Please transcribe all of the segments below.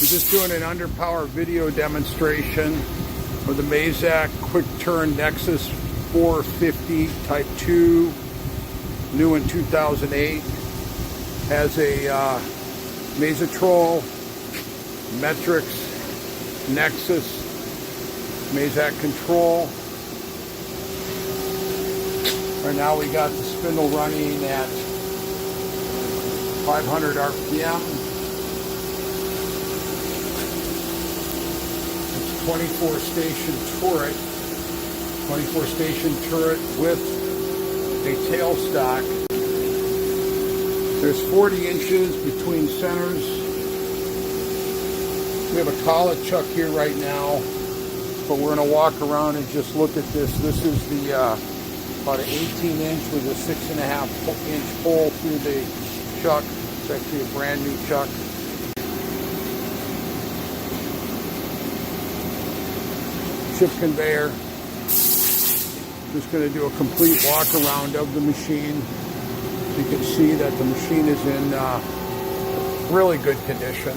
We're just doing an underpower video demonstration of the Mazak Quick Turn Nexus 450 Type 2, new in 2008. Has a Mazatrol, Metrix, Nexus, Mazak control. Right now we got the spindle running at 500 RPM. It's 24 station turret with a tailstock. There's 40 inches between centers. We have a collet chuck here right now, but we're going to walk around and just look at this. This is the about an 18 inch with a 6.5 inch hole through the chuck. It's actually a brand new chuck. Chip conveyor. Just going to do a complete walk around of the machine. You can see that the machine is in really good condition.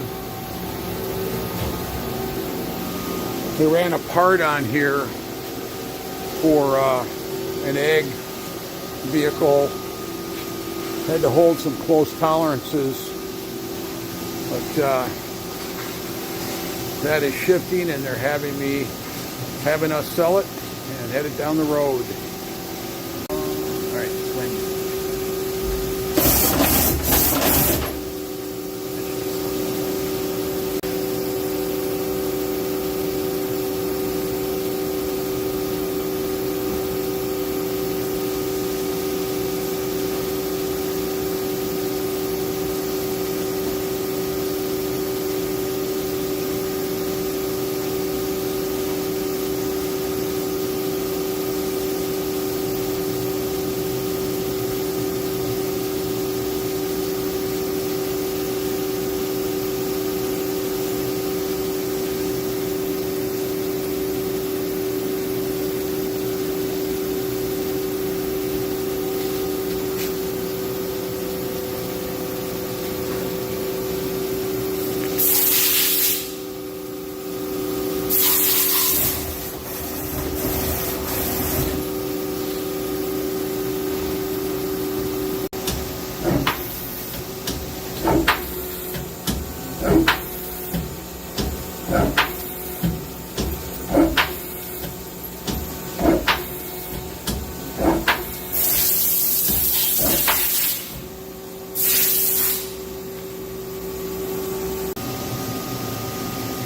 They ran a part on here for an egg vehicle. Had to hold some close tolerances, but that is shifting, and they're having us sell it and head it down the road. All right, swing.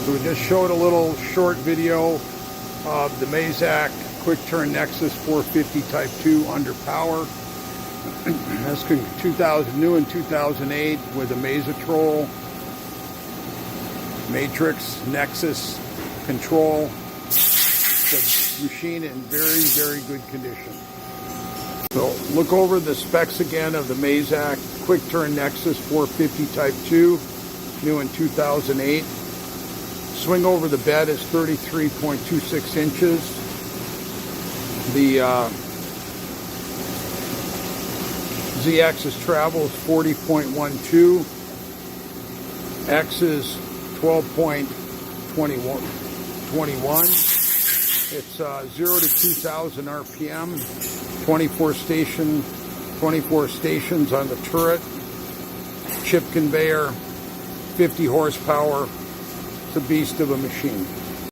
So we just showed a little short video of the Mazak Quick Turn Nexus 450 Type 2 under power. That's new in 2008 with a Mazatrol, Matrix, Nexus control. The machine in very, very good condition. So look over the specs again of the Mazak Quick Turn Nexus 450 Type 2, new in 2008. Swing over the bed is 33.26 inches. The Z-axis travel is 40.12. X is 12.21. It's 0 to 2,000 RPM. 24 stations on the turret. Chip conveyor, 50 horsepower. It's a beast of a machine.